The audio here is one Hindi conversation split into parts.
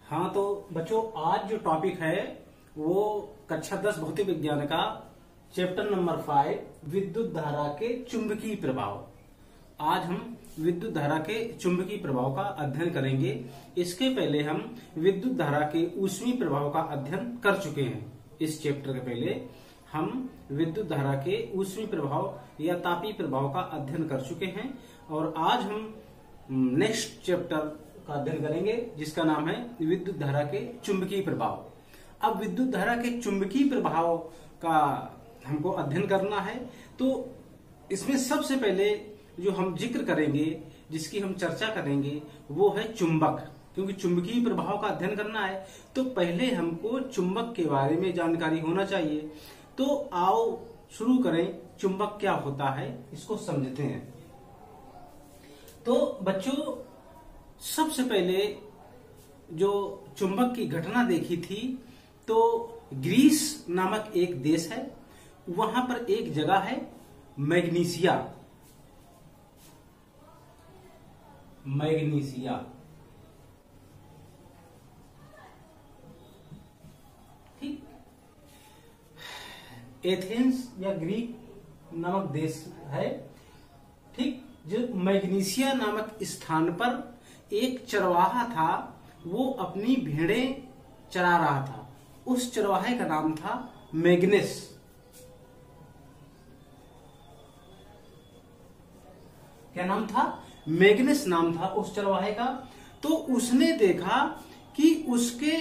हाँ, तो बच्चों आज जो टॉपिक है वो कक्षा 10 भौतिक विज्ञान का चैप्टर नंबर 5 विद्युत धारा के चुंबकीय प्रभाव। आज हम विद्युत धारा के चुंबकीय प्रभाव का अध्ययन करेंगे। इसके पहले हम विद्युत धारा के ऊष्मीय प्रभाव का अध्ययन कर चुके हैं। इस चैप्टर के पहले हम विद्युत धारा के ऊष्मीय प्रभाव या तापीय प्रभाव का अध्ययन कर चुके हैं और आज हम नेक्स्ट चैप्टर का अध्ययन करेंगे जिसका नाम है विद्युत धारा के चुंबकीय प्रभाव। अब विद्युत धारा के चुंबकीय प्रभाव का हमको अध्ययन करना है, तो इसमें सबसे पहले जो हम जिक्र करेंगे, जिसकी हम चर्चा करेंगे, वो है चुंबक। क्योंकि चुंबकीय प्रभाव का अध्ययन करना है तो पहले हमको चुंबक के बारे में जानकारी होना चाहिए। तो आओ शुरू करें, चुंबक क्या होता है इसको समझते हैं। तो बच्चों, सबसे पहले जो चुंबक की घटना देखी थी तो ग्रीस नामक एक देश है, वहां पर एक जगह है मैग्नीसिया। ठीक, एथेंस या ग्रीक नामक देश है। ठीक, जो मैग्नीसिया नामक स्थान पर एक चरवाहा था, वो अपनी भेड़ें चरा रहा था। उस चरवाहे का नाम था मैग्नेस। क्या नाम था? मैग्नेस नाम था उस चरवाहे का। तो उसने देखा कि उसके,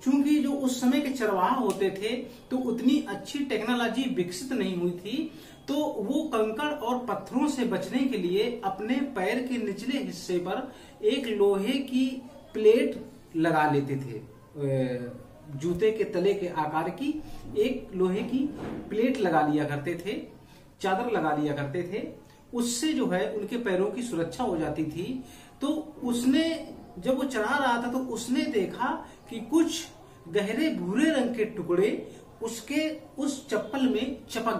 चूंकि जो उस समय के चरवाहा होते थे तो उतनी अच्छी टेक्नोलॉजी विकसित नहीं हुई थी, तो वो कंकड़ और पत्थरों से बचने के लिए अपने पैर के निचले हिस्से पर एक लोहे की प्लेट लगा लेते थे। जूते के तले के आकार की एक लोहे की प्लेट लगा लिया करते थे, चादर लगा लिया करते थे। उससे जो है उनके पैरों की सुरक्षा हो जाती थी। तो उसने, जब वो चढ़ा रहा था तो उसने देखा कि कुछ गहरे भूरे रंग के टुकड़े उसके उस चप्पल में चपक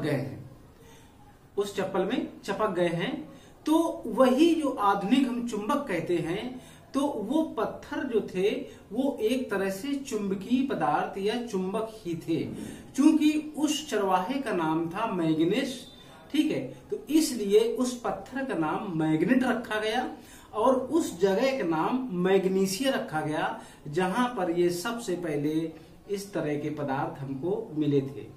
गए हैं। तो वही जो आधुनिक हम चुंबक कहते हैं, तो वो पत्थर जो थे वो एक तरह से चुंबकीय पदार्थ या चुंबक ही थे। चूंकि उस चरवाहे का नाम था मैग्नेस, ठीक है, तो इसलिए उस पत्थर का नाम मैग्नेट रखा गया और उस जगह का नाम मैग्नीसिया रखा गया, जहां पर ये सबसे पहले इस तरह के पदार्थ हमको मिले थे।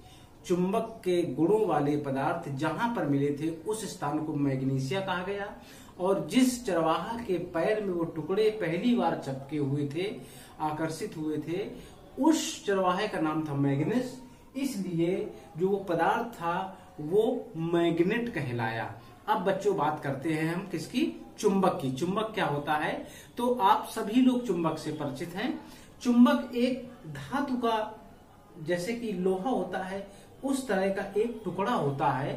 चुंबक के गुणों वाले पदार्थ जहां पर मिले थे उस स्थान को मैग्नीसिया कहा गया। और जिस चरवाहा के पैर में वो टुकड़े पहली बार चपके हुए थे, आकर्षित हुए थे, उस चरवाहे का नाम था मैग्नेस। इसलिए जो वो पदार्थ था वो मैग्नेट कहलाया। अब बच्चों बात करते हैं हम किसकी? चुंबक की। चुंबक क्या होता है? तो आप सभी लोग चुंबक से परिचित हैं। चुंबक एक धातु का, जैसे कि लोहा होता है, उस तरह का एक टुकड़ा होता है।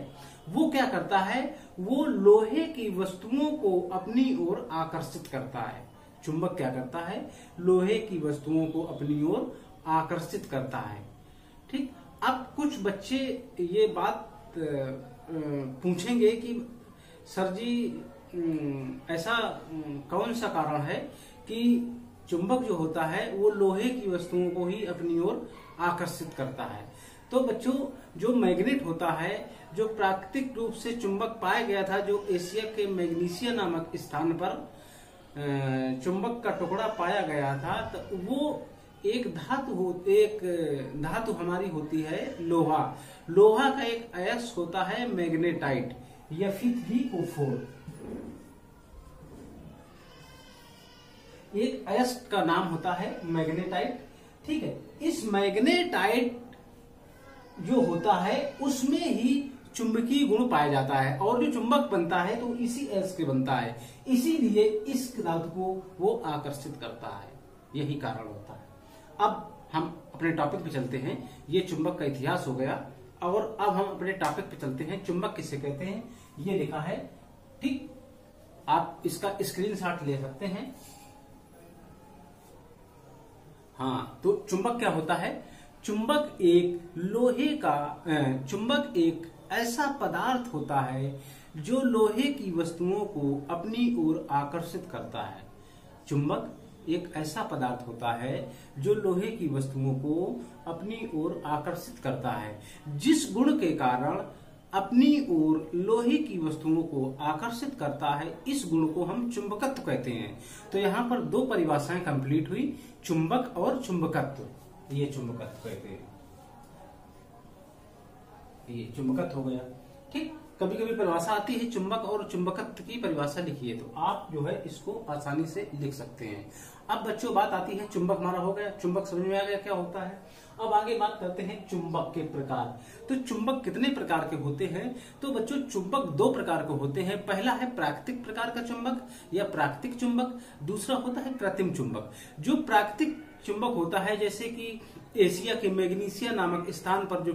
वो क्या करता है? वो लोहे की वस्तुओं को अपनी ओर आकर्षित करता है। चुंबक क्या करता है? लोहे की वस्तुओं को अपनी ओर आकर्षित करता है। ठीक, अब कुछ बच्चे ये बात पूछेंगे कि सर जी, ऐसा कौन सा कारण है कि चुंबक जो होता है वो लोहे की वस्तुओं को ही अपनी ओर आकर्षित करता है? तो बच्चों, जो मैग्नेट होता है, जो प्राकृतिक रूप से चुंबक पाया गया था, जो एशिया के मैग्नीसिया नामक स्थान पर चुंबक का टुकड़ा पाया गया था, तो वो एक धातु हमारी होती है लोहा। लोहा का एक अयस्क होता है मैग्नेटाइट, Fe3O4। एक अयस्क का नाम होता है मैग्नेटाइट। ठीक है, इस मैग्नेटाइट जो होता है उसमें ही चुंबकीय गुण पाया जाता है और जो चुंबक बनता है तो इसी अयस्क से बनता है। इसीलिए इस धातु को वो आकर्षित करता है, यही कारण होता है। अब हम अपने टॉपिक पे चलते हैं। ये चुंबक का इतिहास हो गया और अब हम अपने टॉपिक पे चलते हैं। चुंबक किसे कहते हैं ये लिखा है। ठीक, आप इसका स्क्रीनशॉट ले सकते हैं। हाँ, तो चुंबक क्या होता है? चुंबक एक ऐसा पदार्थ होता है जो लोहे की वस्तुओं को अपनी ओर आकर्षित करता है। चुंबक एक ऐसा पदार्थ होता है जो लोहे की वस्तुओं को अपनी ओर आकर्षित करता है। जिस गुण के कारण अपनी ओर लोहे की वस्तुओं को आकर्षित करता है, इस गुण को हम चुंबकत्व कहते हैं। तो यहाँ पर दो परिभाषाएं कंप्लीट हुई, चुंबक और चुंबकत्व। ये चुंबकत्व कहते हैं, ये चुंबकत्व हो गया। ठीक, कभी कभी परिभाषा आती है चुंबक और चुंबकत्व की परिभाषा लिखिए, तो आप जो है इसको आसानी से लिख सकते हैं। अब बच्चों बात आती है, चुंबक हमारा हो गया, चुंबक समझ में आ गया क्या होता है। अब आगे बात करते हैं चुंबक के प्रकार। तो चुंबक कितने प्रकार के होते हैं? तो बच्चों चुंबक दो प्रकार के होते हैं। पहला है प्राकृतिक प्रकार का चुंबक या प्राकृतिक चुंबक, दूसरा होता है कृत्रिम चुंबक। जो प्राकृतिक चुंबक होता है, जैसे कि एशिया के मैग्नीशिया नामक स्थान पर जो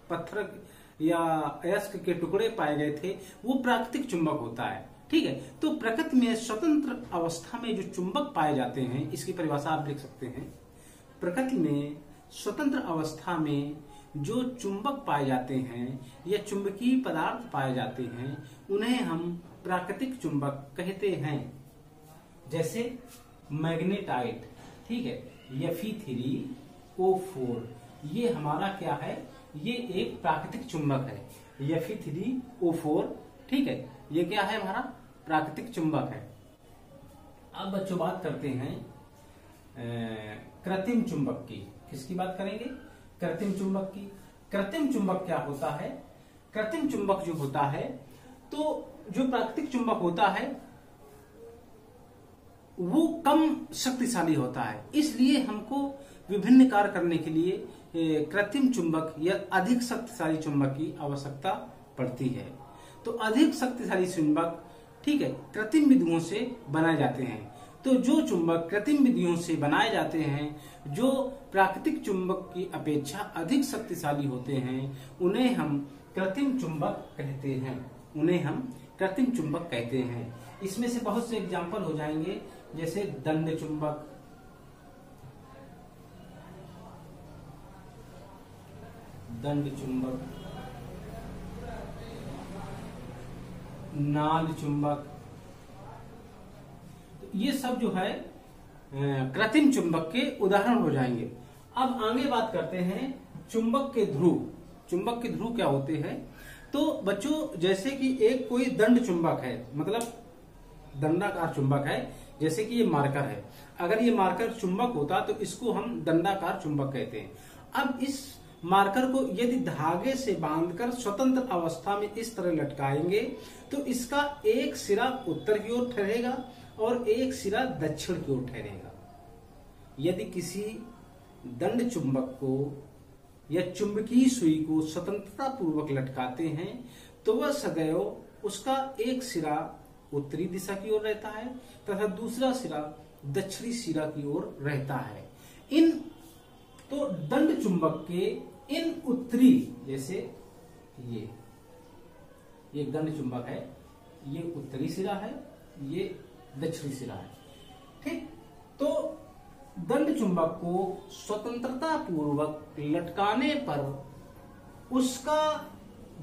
पत्थर या अयस्क के टुकड़े पाए गए थे, वो प्राकृतिक चुंबक होता है। ठीक है, तो प्रकृति में स्वतंत्र अवस्था में जो चुंबक पाए जाते हैं, इसकी परिभाषा आप लिख सकते हैं। प्रकृति में स्वतंत्र अवस्था में जो चुंबक पाए जाते हैं या चुंबकीय पदार्थ पाए जाते हैं, उन्हें हम प्राकृतिक चुंबक कहते हैं। जैसे मैग्नेटाइट, ठीक है, Fe3O4, ये हमारा क्या है, ये एक प्राकृतिक चुंबक है। Fe3O4, ठीक है, ये क्या है, हमारा प्राकृतिक चुंबक है। अब बच्चों बात करते हैं कृत्रिम चुंबक की। किसकी बात करेंगे? कृत्रिम चुंबक की। कृत्रिम चुंबक क्या होता है? कृत्रिम चुंबक जो होता है, तो जो प्राकृतिक चुंबक होता है वो कम शक्तिशाली होता है, इसलिए हमको विभिन्न कार्य करने के लिए कृत्रिम चुंबक या अधिक शक्तिशाली चुंबक की आवश्यकता पड़ती है। तो अधिक शक्तिशाली चुंबक, ठीक है, कृत्रिम विधियों से बनाए जाते हैं। तो जो चुंबक कृत्रिम विधियों से बनाए जाते हैं, जो प्राकृतिक चुंबक की अपेक्षा अधिक शक्तिशाली होते हैं, उन्हें हम कृत्रिम चुंबक कहते हैं। उन्हें हम कृत्रिम चुंबक कहते हैं। इसमें से बहुत से एग्जाम्पल हो जाएंगे, जैसे दंड चुंबक, नाल चुंबक, तो ये सब जो है कृत्रिम चुंबक के उदाहरण हो जाएंगे। अब आगे बात करते हैं चुंबक के ध्रुव। चुंबक के ध्रुव क्या होते हैं? तो बच्चों जैसे कि एक कोई दंड चुंबक है, मतलब दंडाकार चुंबक है, जैसे कि ये मार्कर है। अगर ये मार्कर चुंबक होता तो इसको हम दंडाकार चुंबक कहते हैं। अब इस मार्कर को यदि धागे से बांधकर स्वतंत्र अवस्था में इस तरह लटकाएंगे, तो इसका एक सिरा उत्तर की ओर ठहरेगा और एक सिरा दक्षिण की ओर ठहरेगा। यदि किसी दंड चुंबक को या चुंबकीय सुई को स्वतंत्रता पूर्वक लटकाते हैं, तो वह सदैव उसका एक सिरा उत्तरी दिशा की ओर रहता है तथा दूसरा सिरा दक्षिणी सिरा की ओर रहता है। तो दंड चुंबक के इन उत्तरी, जैसे ये दंड चुंबक है, ये उत्तरी सिरा है, ये दक्षिणी सिरा है। ठीक, तो दंड चुंबक को स्वतंत्रता पूर्वक लटकाने पर उसका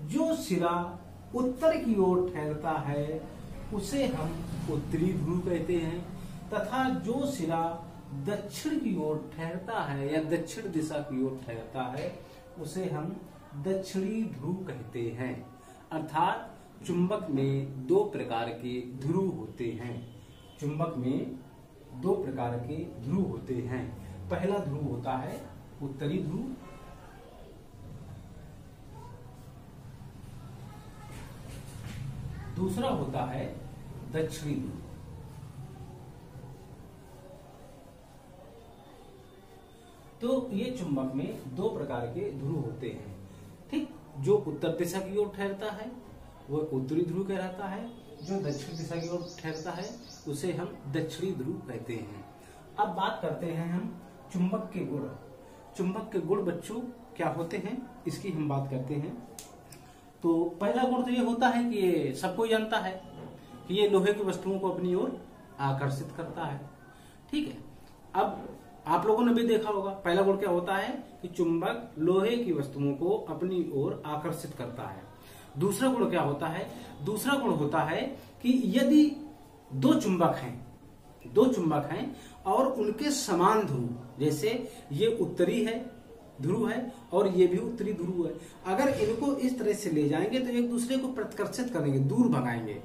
जो सिरा उत्तर की ओर ठहरता है उसे हम उत्तरी ध्रुव कहते हैं, तथा जो सिरा दक्षिण की ओर ठहरता है या दक्षिण दिशा की ओर ठहरता है उसे हम दक्षिणी ध्रुव कहते हैं। अर्थात चुंबक में दो प्रकार के ध्रुव होते हैं। चुंबक में दो प्रकार के ध्रुव होते हैं। पहला ध्रुव होता है उत्तरी ध्रुव, दूसरा होता है दक्षिणी ध्रुव। तो ये चुंबक में दो प्रकार के ध्रुव होते हैं। ठीक, जो उत्तर दिशा की ओर ठहरता है वह उत्तरी ध्रुव कहलाता है, जो दक्षिण दिशा की ओर ठहरता है उसे हम दक्षिणी ध्रुव कहते हैं। अब बात करते हैं हम चुंबक के गुण। चुंबक के गुण बच्चों क्या होते हैं, इसकी हम बात करते हैं। तो पहला गुण तो ये होता है कि ये सबको जानता है कि ये लोहे की वस्तुओं को अपनी ओर आकर्षित करता है। ठीक है, अब आप लोगों ने भी देखा होगा पहला गुण क्या होता है कि चुंबक लोहे की वस्तुओं को अपनी ओर आकर्षित करता है। दूसरा गुण क्या होता है? दूसरा गुण होता है कि यदि दो चुंबक हैं, दो चुंबक हैं और उनके समान ध्रुव, जैसे ये उत्तरी है ध्रुव है और ये भी उत्तरी ध्रुव है, अगर इनको इस तरह से ले जाएंगे तो एक दूसरे को प्रतिकर्षित करेंगे, दूर भगाएंगे।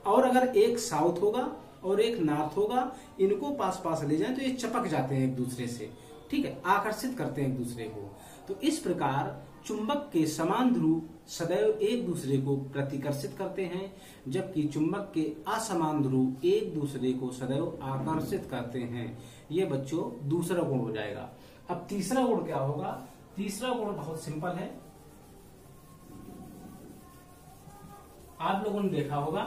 और अगर एक साउथ होगा और एक नॉर्थ होगा, इनको पास पास ले जाएं तो ये चपक जाते हैं एक दूसरे से, ठीक है, आकर्षित करते हैं एक दूसरे को। तो इस प्रकार चुंबक के समान ध्रुव सदैव एक दूसरे को प्रतिकर्षित करते हैं, जबकि चुंबक के असमान ध्रुव एक दूसरे को सदैव आकर्षित करते हैं। ये बच्चों दूसरा गुण हो जाएगा। अब तीसरा गुण क्या होगा? तीसरा गुण बहुत सिंपल है। आप लोगों ने देखा होगा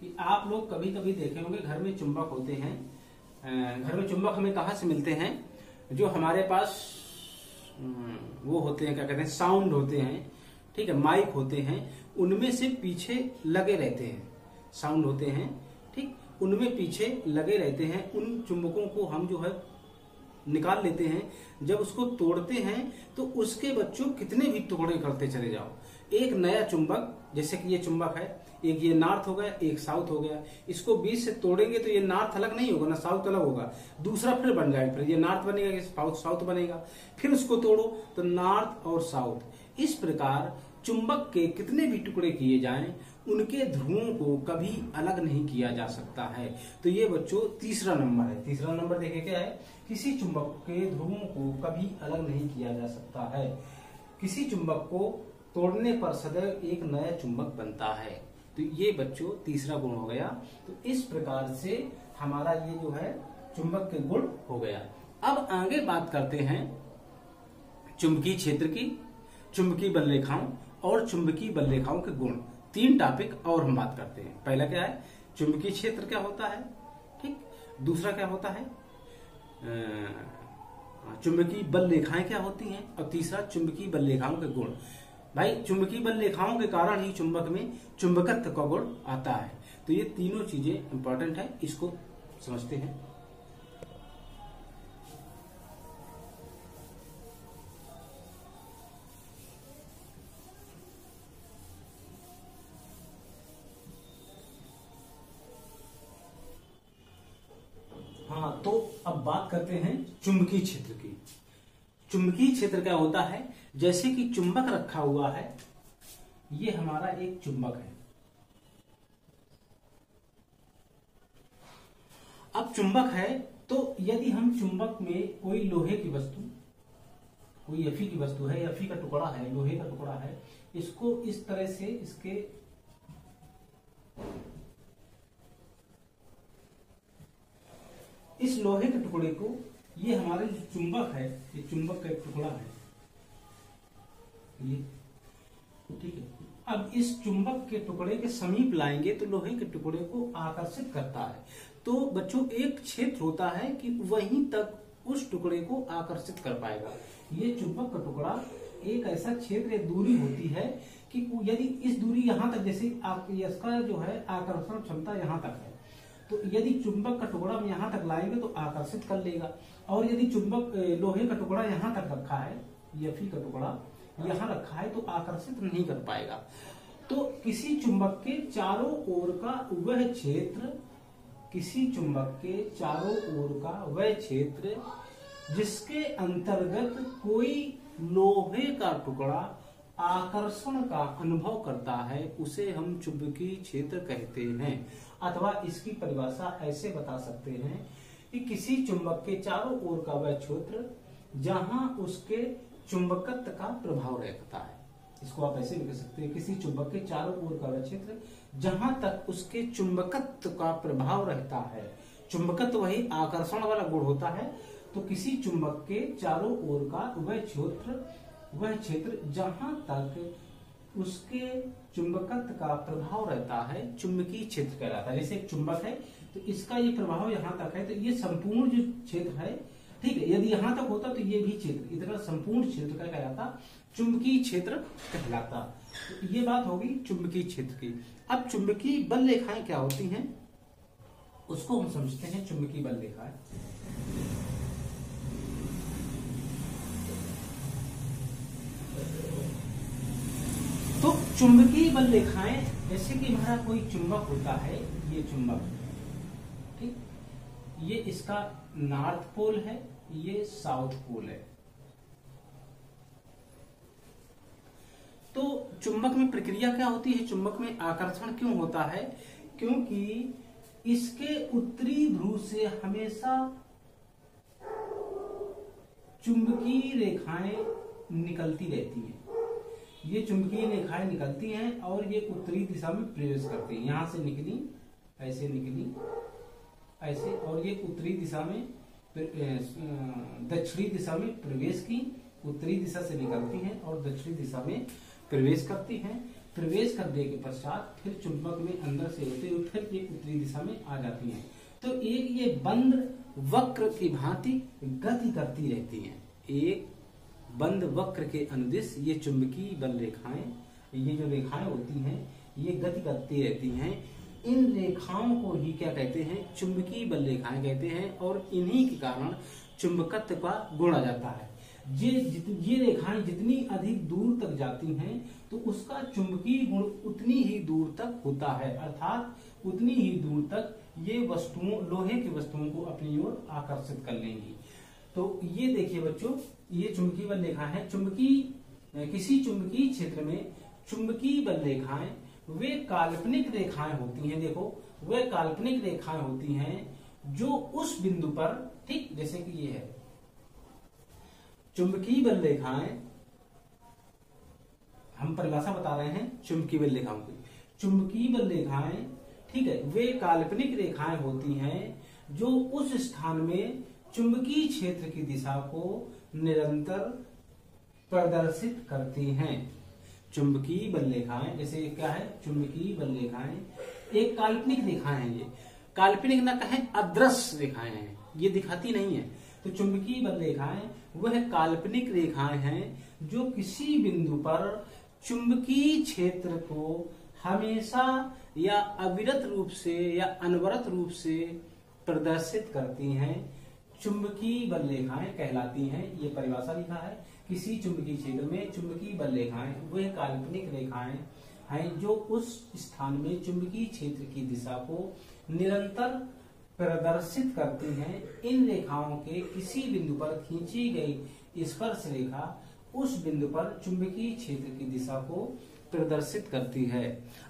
कि आप लोग कभी कभी देखे होंगे घर में चुंबक होते हैं। घर में चुंबक हमें कहाँ से मिलते हैं? जो हमारे पास वो होते हैं, क्या कहते हैं, साउंड होते हैं, ठीक है, माइक होते हैं, उनमें से पीछे लगे रहते हैं, साउंड होते हैं, ठीक, उनमें पीछे लगे रहते हैं। उन चुंबकों को हम जो है निकाल लेते हैं। जब उसको तोड़ते हैं तो उसके बच्चों कितने भी टुकड़े करते चले जाओ, एक नया चुंबक, जैसे कि ये चुंबक है, एक ये नॉर्थ हो गया, एक साउथ हो गया, इसको बीच से तोड़ेंगे तो ये नॉर्थ अलग नहीं होगा ना साउथ अलग होगा, दूसरा फिर बन जाएगा, फिर ये नॉर्थ बनेगा, ये साउथ बनेगा, फिर उसको तोड़ो तो नॉर्थ और साउथ। इस प्रकार चुंबक के कितने भी टुकड़े किए जाएं, उनके ध्रुवों को कभी अलग नहीं किया जा सकता है। तो ये बच्चों तीसरा नंबर है। तीसरा नंबर देखे क्या है? किसी चुंबक के ध्रुवों को कभी अलग नहीं किया जा सकता है। किसी चुंबक को तोड़ने पर सदैव एक नया चुंबक बनता है। तो ये बच्चों तीसरा गुण हो गया। तो इस प्रकार से हमारा ये जो है चुंबक के गुण हो गया। अब आगे बात करते हैं चुंबकीय क्षेत्र की, चुंबकीय बल रेखाओं और चुंबकीय बल रेखाओं के गुण। तीन टॉपिक और हम बात करते हैं। पहला क्या है? चुंबकीय क्षेत्र क्या होता है, ठीक। दूसरा क्या होता है? चुंबकीय बल रेखाएं क्या होती हैं, और तीसरा चुंबकीय बल रेखाओं के गुण। भाई चुंबकीय बल रेखाओं के कारण ही चुंबक में चुंबकत्व का गुण आता है। तो ये तीनों चीजें इंपॉर्टेंट है, इसको समझते हैं। हाँ, तो अब बात करते हैं चुंबकीय क्षेत्र की। चुंबकीय क्षेत्र क्या होता है? जैसे कि चुंबक रखा हुआ है, ये हमारा एक चुंबक है। अब चुंबक है तो यदि हम चुंबक में कोई लोहे की वस्तु, कोई एफी की वस्तु है, एफी का टुकड़ा है, लोहे का टुकड़ा है, इसको इस तरह से इसके इस लोहे के टुकड़े को, ये हमारे जो चुंबक है, ये चुंबक का एक टुकड़ा है ये, ठीक है। अब इस चुंबक के टुकड़े के समीप लाएंगे तो लोहे के टुकड़े को आकर्षित करता है। तो बच्चों एक क्षेत्र होता है कि वहीं तक उस टुकड़े को आकर्षित कर पाएगा। ये चुंबक का टुकड़ा एक ऐसा क्षेत्र या दूरी होती है कि यदि इस दूरी यहां तक, जैसे इसका जो है आकर्षण क्षमता यहां तक है, तो यदि चुंबक का टुकड़ा हम यहाँ तक लाएंगे तो आकर्षित कर लेगा। और यदि चुंबक लोहे का टुकड़ा यहाँ तक रखा है, एफी का टुकड़ा यहाँ रखा है, तो आकर्षित नहीं कर पाएगा। तो किसी चुंबक के चारों ओर का वह क्षेत्र, किसी चुंबक के चारों ओर का वह क्षेत्र जिसके अंतर्गत कोई लोहे का टुकड़ा आकर्षण का अनुभव करता है, उसे हम चुंबकीय क्षेत्र कहते हैं। अथवा इसकी परिभाषा ऐसे बता सकते हैं कि किसी चुंबक के चारों ओर का वह क्षेत्र जहां उसके चुंबकत्व का प्रभाव रहता है। इसको आप ऐसे भी कह सकते हैं, किसी चुंबक के चारों ओर का वह क्षेत्र जहां तक उसके चुंबकत्व का प्रभाव रहता है। चुंबकत्व वही आकर्षण वाला गुण होता है। तो किसी चुंबक के चारों ओर का वह क्षेत्र जहां तक उसके चुंबकत्व का प्रभाव रहता है, चुंबकीय क्षेत्र कहलाता है। जैसे एक चुंबक है तो इसका ये प्रभाव यहाँ तक है, तो ये संपूर्ण जो क्षेत्र है, ठीक है, यदि यहाँ तक होता तो ये भी क्षेत्र, इतना संपूर्ण क्षेत्र का कहलाता चुंबकीय क्षेत्र कहलाता। तो ये बात होगी चुंबकीय क्षेत्र की। अब चुंबकीय बल रेखाएं क्या होती हैं, उसको हम समझते हैं। चुंबकीय बल रेखाएं तो चुंबकीय बल रेखाएं, जैसे कि हमारा कोई चुंबक होता है, ये चुंबक, ठीक, ये इसका नॉर्थ पोल है, ये साउथ पोल है। तो चुंबक में प्रक्रिया क्या होती है, चुंबक में आकर्षण क्यों होता है, क्योंकि इसके उत्तरी ध्रुव से हमेशा चुंबकीय रेखाएं निकलती रहती हैं। ये चुंबकीय रेखाएं निकलती हैं और ये उत्तरी दिशा में प्रवेश करती हैं। यहां से निकली, ऐसे निकली, ऐसे, और ये उत्तरी दिशा में दक्षिणी दिशा में प्रवेश की, उत्तरी दिशा से निकलती हैं और दक्षिणी दिशा में प्रवेश करती हैं। प्रवेश करने के पश्चात फिर चुंबक में अंदर से होते हुए फिर ये उत्तरी दिशा में आ जाती हैं। तो एक ये बंद वक्र की भांति गति करती रहती हैं। एक बंद वक्र के अनुदिश ये चुंबकीय बल रेखाएं, ये जो रेखाएं होती हैं, ये गति करती रहती हैं। इन रेखाओं को ही क्या कहते हैं, चुंबकीय बल रेखाएं कहते हैं, और इन्हीं के कारण चुंबकत्व का गुण आ जाता है। ये रेखाएं जितनी अधिक दूर तक जाती हैं तो उसका चुंबकीय गुण उतनी ही दूर तक होता है, अर्थात उतनी ही दूर तक ये वस्तुओं, लोहे की वस्तुओं को अपनी ओर आकर्षित कर लेंगी। तो ये देखिए बच्चों, ये चुंबकीय बल रेखा है। किसी चुंबकीय क्षेत्र में चुंबकीय बल रेखाएं वे काल्पनिक रेखाएं होती हैं। देखो, वे काल्पनिक रेखाएं होती हैं जो उस बिंदु पर, ठीक जैसे कि ये है चुंबकीय बल रेखाएं, हम परिभाषा बता रहे हैं चुंबकीय बल रेखाओं की। चुंबकीय बल रेखाएं, ठीक है, वे काल्पनिक रेखाएं होती हैं जो उस स्थान में चुंबकीय क्षेत्र की दिशा को निरंतर प्रदर्शित करती हैं। चुंबकीय बल रेखाएं, जैसे क्या है, चुंबकीय बल रेखाएं एक काल्पनिक रेखाएं हैं। ये काल्पनिक ना कहें, अदृश्य रेखाएं हैं, ये दिखाती नहीं है। तो चुंबकीय बल रेखाएं वह काल्पनिक रेखाएं हैं जो किसी बिंदु पर चुंबकीय क्षेत्र को हमेशा या अविरत रूप से या अनवरत रूप से प्रदर्शित करती हैं। चुंबकीय बल रेखाएं कहलाती हैं। ये परिभाषा लिखा है, किसी चुंबकीय क्षेत्र में चुंबकीय बल रेखाएं वह काल्पनिक रेखाएं हैं जो उस स्थान में चुंबकीय क्षेत्र की दिशा को निरंतर प्रदर्शित करती हैं। इन रेखाओं के किसी बिंदु पर खींची गई स्पर्श रेखा उस बिंदु पर चुंबकीय क्षेत्र की दिशा को प्रदर्शित करती है।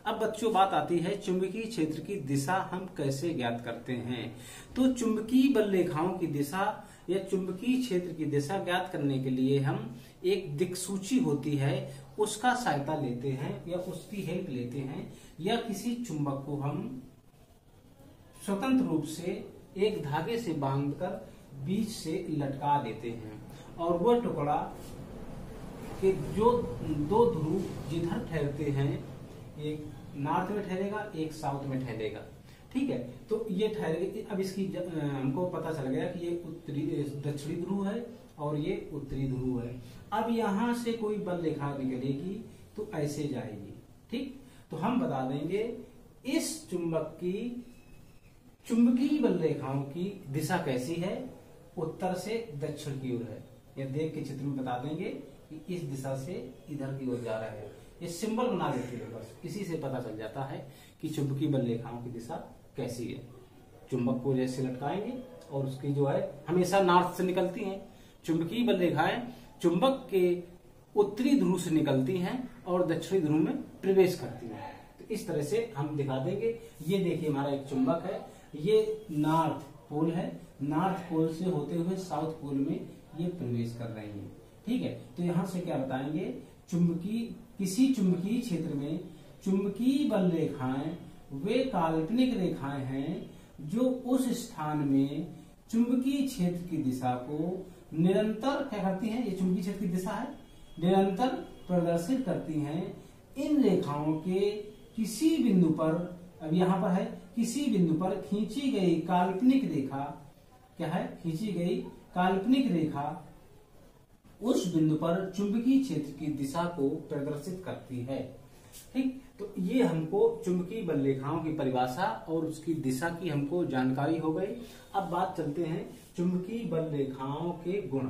अब बच्चों बात आती है चुंबकीय क्षेत्र की दिशा हम कैसे ज्ञात करते हैं। तो चुंबकीय बल रेखाओं की दिशा या चुंबकीय क्षेत्र की दिशा ज्ञात करने के लिए हम एक दिक्सूची होती है उसका सहायता लेते हैं या उसकी हेल्प लेते हैं, या किसी चुंबक को हम स्वतंत्र रूप से एक धागे से बांधकर बीच से लटका देते हैं, और वह टुकड़ा के जो दो ध्रुव जिधर ठहरते हैं, एक नॉर्थ में ठहरेगा, एक साउथ में ठहरेगा, ठीक है। तो ये ठहरेगा। अब इसकी हमको पता चल गया कि ये उत्तरी दक्षिणी ध्रुव है और ये उत्तरी ध्रुव है। अब यहां से कोई बल रेखा निकलेगी तो ऐसे जाएगी, ठीक। तो हम बता देंगे इस चुंबक की चुंबकीय बल रेखाओं की दिशा कैसी है, उत्तर से दक्षिण की ओर है। ये देख के चित्र में बता देंगे कि इस दिशा से इधर की ओर जा रहा है। ये सिंबल बना देते हैं, बस इसी से पता चल जाता है कि चुंबकीय बल रेखाओं की दिशा कैसी है। चुंबक को जैसे लटकाएंगे और उसकी जो है हमेशा नॉर्थ से निकलती हैं। चुंबकीय बल रेखाएं चुंबक के उत्तरी ध्रुव से निकलती हैं और दक्षिणी ध्रुव में प्रवेश करती हैं। तो इस तरह से हम दिखा देंगे। ये देखिए हमारा एक चुंबक है, ये नॉर्थ पोल है, नॉर्थ पोल से होते हुए साउथ पोल में ये प्रवेश कर रही है, ठीक है। तो यहां से क्या बताएंगे, किसी चुंबकीय क्षेत्र में चुंबकीय बल रेखाएं वे काल्पनिक रेखाएं हैं जो उस स्थान में चुंबकीय क्षेत्र की दिशा को निरंतर क्या करती हैं, ये चुंबकीय क्षेत्र की दिशा है, निरंतर प्रदर्शित करती हैं। इन रेखाओं के किसी बिंदु पर, अब यहां पर है, किसी बिंदु पर खींची गई काल्पनिक रेखा क्या है, खींची गई काल्पनिक रेखा उस बिंदु पर चुंबकीय क्षेत्र की दिशा को प्रदर्शित करती है, ठीक। तो ये हमको चुंबकीय बल रेखाओं की परिभाषा और उसकी दिशा की हमको जानकारी हो गई। अब बात चलते हैं चुंबकीय बल रेखाओं के गुण,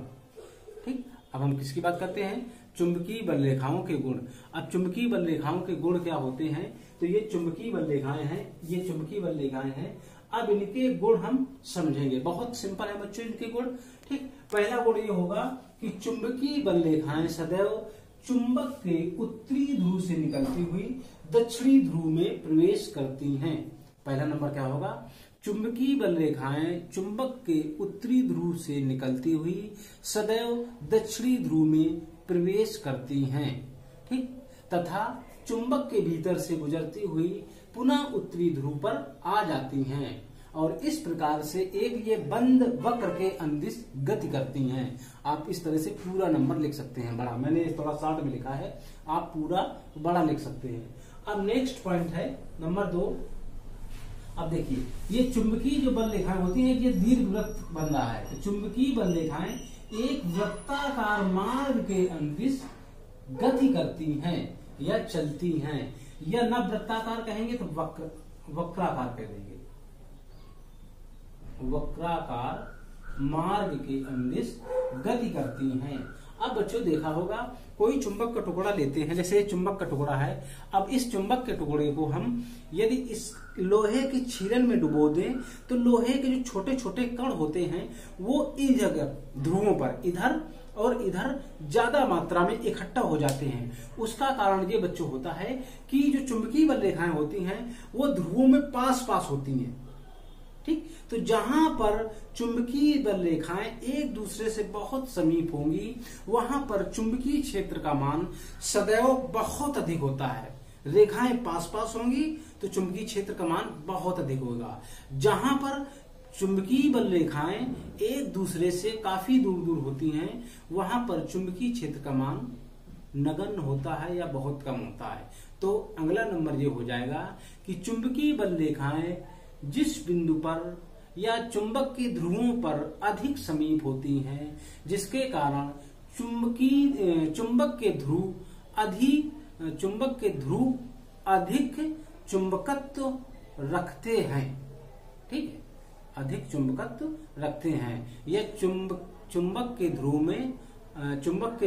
ठीक। अब हम किसकी बात करते हैं, चुंबकीय बल रेखाओं के गुण। अब चुंबकीय बल रेखाओं के गुण क्या होते हैं, तो ये चुंबकीय बल रेखाएं हैं, ये चुंबकीय बल रेखाएं हैं। अब इनके गुण हम समझेंगे। बहुत सिंपल है बच्चों इनके गुण। ठीक, पहला गुण ये होगा कि चुंबकीय बल रेखाएं सदैव चुंबक के उत्तरी ध्रुव से निकलती हुई दक्षिणी ध्रुव में प्रवेश करती हैं। पहला नंबर क्या होगा, चुंबकीय बल रेखाएं चुंबक के उत्तरी ध्रुव से निकलती हुई सदैव दक्षिणी ध्रुव में प्रवेश करती हैं। ठीक, तथा चुंबक के भीतर से गुजरती हुई पुनः उत्तरी ध्रुव पर आ जाती हैं और इस प्रकार से एक ये बंद वक्र के अंदिश गति करती हैं। आप इस तरह से पूरा नंबर लिख सकते हैं बड़ा, मैंने थोड़ा शॉर्ट में लिखा है, आप पूरा बड़ा लिख सकते हैं। अब नेक्स्ट पॉइंट है नंबर 2। अब देखिए, ये चुंबकीय जो बल रेखाएं होती हैं, ये दीर्घ वृत्त बन रहा है। तो चुंबकीय बल रेखाएं एक वृत्ताकार मार्ग के अंदिश गति करती हैं या चलती हैं, या न वृत्ताकार कहेंगे तो वक्राकार कह देंगे, वक्राकार मार्ग के अंदिश गति करती हैं। अब बच्चों देखा होगा, कोई चुंबक का टुकड़ा लेते हैं, जैसे चुंबक का टुकड़ा है। अब इस चुंबक के टुकड़े को हम यदि इस लोहे की छीलन में डुबो दें तो लोहे के जो छोटे छोटे कण होते हैं वो इस जगह ध्रुवों पर इधर और इधर ज्यादा मात्रा में इकट्ठा हो जाते हैं। उसका कारण ये बच्चों होता है कि जो चुंबकीय बल रेखाएं होती हैं वो ध्रुवों में पास पास होती हैं। ठीक, तो जहां पर चुंबकीय बल रेखाएं एक दूसरे से बहुत समीप होंगी वहां पर चुंबकीय क्षेत्र का मान सदैव बहुत अधिक होता है। रेखाएं पास पास होंगी तो चुंबकीय क्षेत्र का मान बहुत अधिक होगा। जहां पर चुंबकीय बल रेखाएं एक दूसरे से काफी दूर दूर होती हैं वहां पर चुंबकीय क्षेत्र का मान नगण्य होता है या बहुत कम होता है। तो अगला नंबर ये हो जाएगा कि चुंबकीय बल रेखाएं जिस बिंदु पर या चुंबक के ध्रुवों पर अधिक समीप होती हैं, जिसके कारण चुंबक के ध्रुव अधिक चुंबकत्व रखते हैं। ठीक है, अधिक चुंबकत्व रखते हैं। यह चुंबक के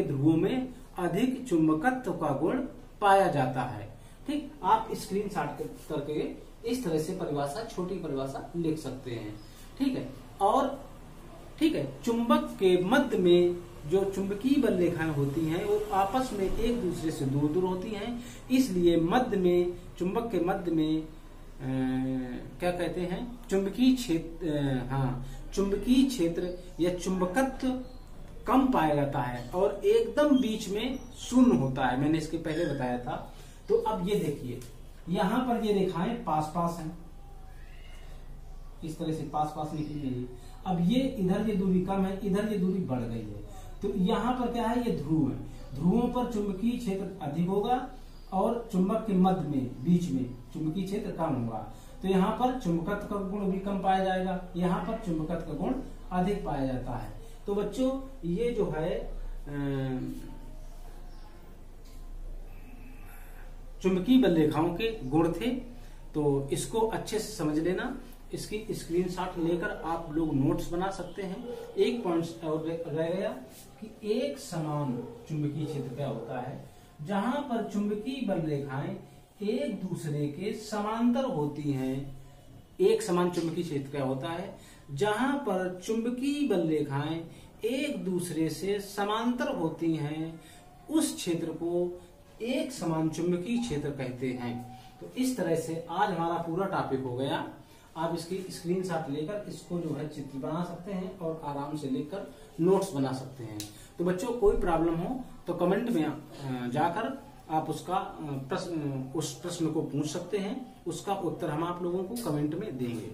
ध्रुवों में अधिक चुंबकत्व का गुण पाया जाता है। ठीक, आप स्क्रीनशॉट करके इस तरह से परिभाषा, छोटी परिभाषा लिख सकते हैं। ठीक है, और ठीक है, चुंबक के मध्य में जो चुंबकीय बल रेखाएं होती हैं वो आपस में एक दूसरे से दूर दूर होती हैं, इसलिए मध्य में, चुंबक के मध्य में क्या कहते हैं, चुंबकीय क्षेत्र या चुंबकत्व कम पाया जाता है और एकदम बीच में शून्य होता है। मैंने इसके पहले बताया था। तो अब ये देखिए, यहां पर ये रेखाएं पास पास हैं, इस तरह से पास पास निकली गई। अब ये इधर ये दूरी कम है, इधर ये दूरी बढ़ गई है। तो यहाँ पर क्या है, ये ध्रुव है। ध्रुवों पर चुंबकीय क्षेत्र अधिक होगा और चुंबक के मध्य में, बीच में चुंबकीय क्षेत्र कम होगा। तो यहाँ पर चुंबकत्व का गुण भी कम पाया जाएगा, यहाँ पर चुंबकत्व का गुण अधिक पाया जाता है। तो बच्चों ये जो है चुंबकीय बल रेखाओं के गुण थे, तो इसको अच्छे से समझ लेना। इसकी स्क्रीनशॉट लेकर आप लोग नोट्स बना सकते हैं। एक पॉइंट और रह गया कि एक समान चुंबकीय क्षेत्र क्या होता है, जहां पर चुंबकीय बल रेखाएं एक दूसरे के समांतर होती हैं। एक समान चुंबकीय क्षेत्र क्या होता है, जहां पर चुंबकीय बल रेखाएं एक दूसरे से समांतर होती हैं, उस क्षेत्र को एक समान चुंबकीय क्षेत्र कहते हैं। तो इस तरह से आज हमारा पूरा टॉपिक हो गया। आप इसकी स्क्रीनशॉट लेकर इसको जो है चित्र बना सकते हैं और आराम से लेकर नोट्स बना सकते हैं। तो बच्चों कोई प्रॉब्लम हो तो कमेंट में जाकर आप उस प्रश्न को पूछ सकते हैं, उसका उत्तर हम आप लोगों को कमेंट में देंगे।